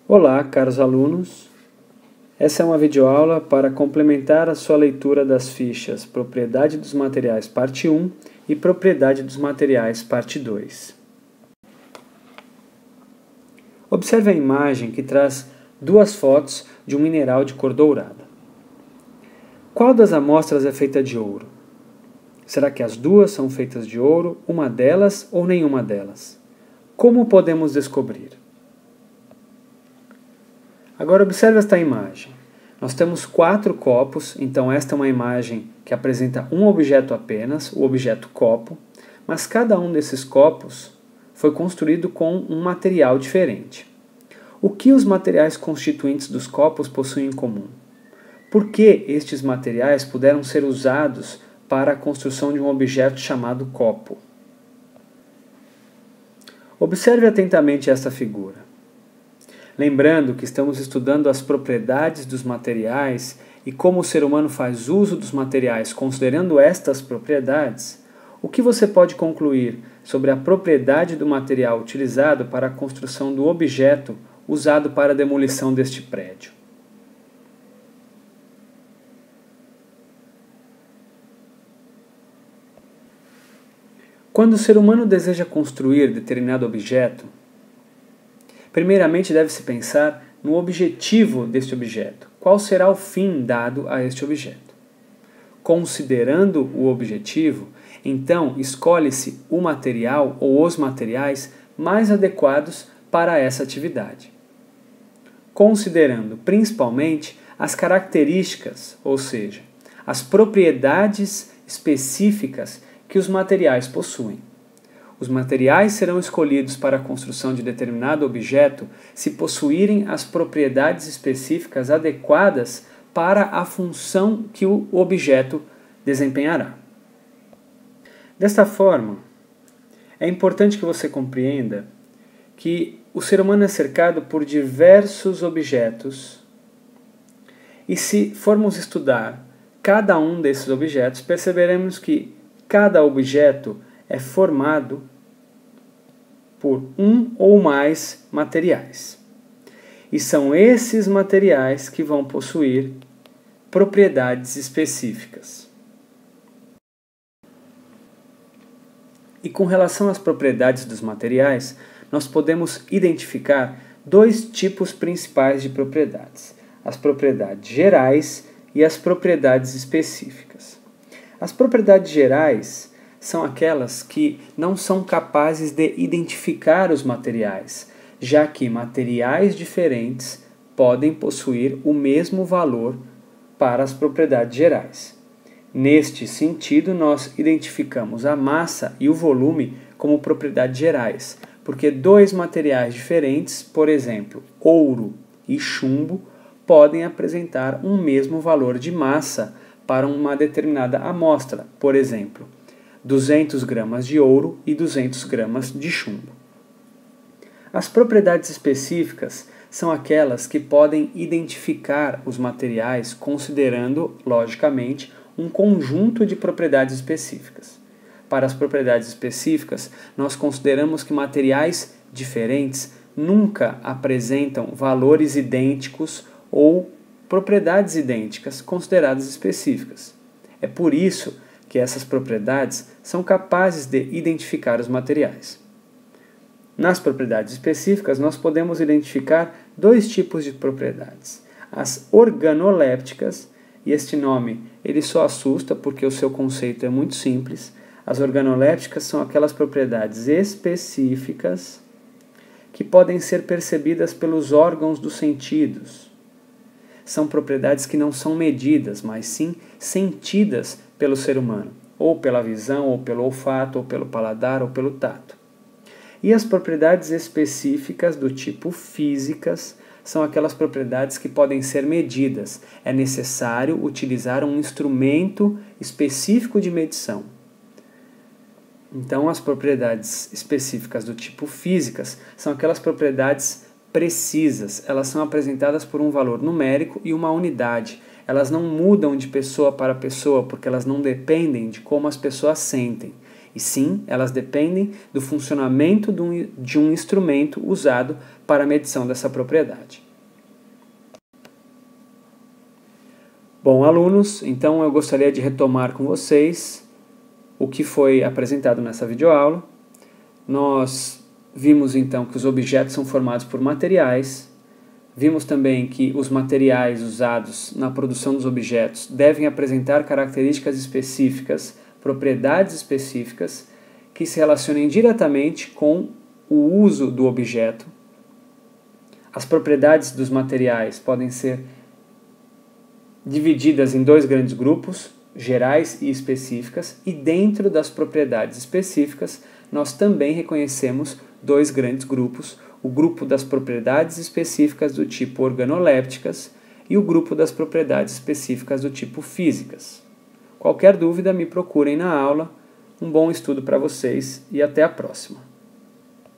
Olá, caros alunos. Essa é uma videoaula para complementar a sua leitura das fichas Propriedade dos Materiais, parte 1 e Propriedade dos Materiais, parte 2. Observe a imagem que traz duas fotos de um mineral de cor dourada. Qual das amostras é feita de ouro? Será que as duas são feitas de ouro, uma delas ou nenhuma delas? Como podemos descobrir? Agora observe esta imagem. Nós temos 4 copos, então esta é uma imagem que apresenta um objeto apenas, o objeto copo, mas cada um desses copos foi construído com um material diferente. O que os materiais constituintes dos copos possuem em comum? Por que estes materiais puderam ser usados para a construção de um objeto chamado copo? Observe atentamente esta figura. Lembrando que estamos estudando as propriedades dos materiais e como o ser humano faz uso dos materiais considerando estas propriedades, o que você pode concluir sobre a propriedade do material utilizado para a construção do objeto usado para a demolição deste prédio? Quando o ser humano deseja construir determinado objeto, primeiramente deve-se pensar no objetivo deste objeto. Qual será o fim dado a este objeto? Considerando o objetivo, então escolhe-se o material ou os materiais mais adequados para essa atividade. Considerando principalmente as características, ou seja, as propriedades específicas que os materiais possuem. Os materiais serão escolhidos para a construção de determinado objeto se possuírem as propriedades específicas adequadas para a função que o objeto desempenhará. Desta forma, é importante que você compreenda que o ser humano é cercado por diversos objetos e se formos estudar cada um desses objetos, perceberemos que cada objeto é formado por um ou mais materiais. E são esses materiais que vão possuir propriedades específicas. E com relação às propriedades dos materiais, nós podemos identificar 2 tipos principais de propriedades: as propriedades gerais e as propriedades específicas. As propriedades gerais são aquelas que não são capazes de identificar os materiais, já que materiais diferentes podem possuir o mesmo valor para as propriedades gerais. Neste sentido, nós identificamos a massa e o volume como propriedades gerais, porque 2 materiais diferentes, por exemplo, ouro e chumbo, podem apresentar um mesmo valor de massa para uma determinada amostra, por exemplo, 200 gramas de ouro e 200 gramas de chumbo. As propriedades específicas são aquelas que podem identificar os materiais considerando, logicamente, um conjunto de propriedades específicas. Para as propriedades específicas, nós consideramos que materiais diferentes nunca apresentam valores idênticos ou propriedades idênticas consideradas específicas. É por isso que essas propriedades são capazes de identificar os materiais. Nas propriedades específicas, nós podemos identificar 2 tipos de propriedades. As organolépticas, e este nome ele só assusta porque o seu conceito é muito simples. As organolépticas são aquelas propriedades específicas que podem ser percebidas pelos órgãos dos sentidos. São propriedades que não são medidas, mas sim sentidas pelo ser humano, ou pela visão, ou pelo olfato, ou pelo paladar, ou pelo tato. E as propriedades específicas do tipo físicas são aquelas propriedades que podem ser medidas. É necessário utilizar um instrumento específico de medição. Então, as propriedades específicas do tipo físicas são aquelas propriedades precisas. Elas são apresentadas por um valor numérico e uma unidade. Elas não mudam de pessoa para pessoa porque elas não dependem de como as pessoas sentem. e sim, elas dependem do funcionamento de um instrumento usado para a medição dessa propriedade. Bom, alunos, então eu gostaria de retomar com vocês o que foi apresentado nessa videoaula. Nós vimos então que os objetos são formados por materiais. Vimos também que os materiais usados na produção dos objetos devem apresentar características específicas, propriedades específicas, que se relacionem diretamente com o uso do objeto. As propriedades dos materiais podem ser divididas em dois grandes grupos, gerais e específicas, e dentro das propriedades específicas, nós também reconhecemos dois grandes grupos, o grupo das propriedades específicas do tipo organolépticas e o grupo das propriedades específicas do tipo físicas. Qualquer dúvida, me procurem na aula. Um bom estudo para vocês e até a próxima.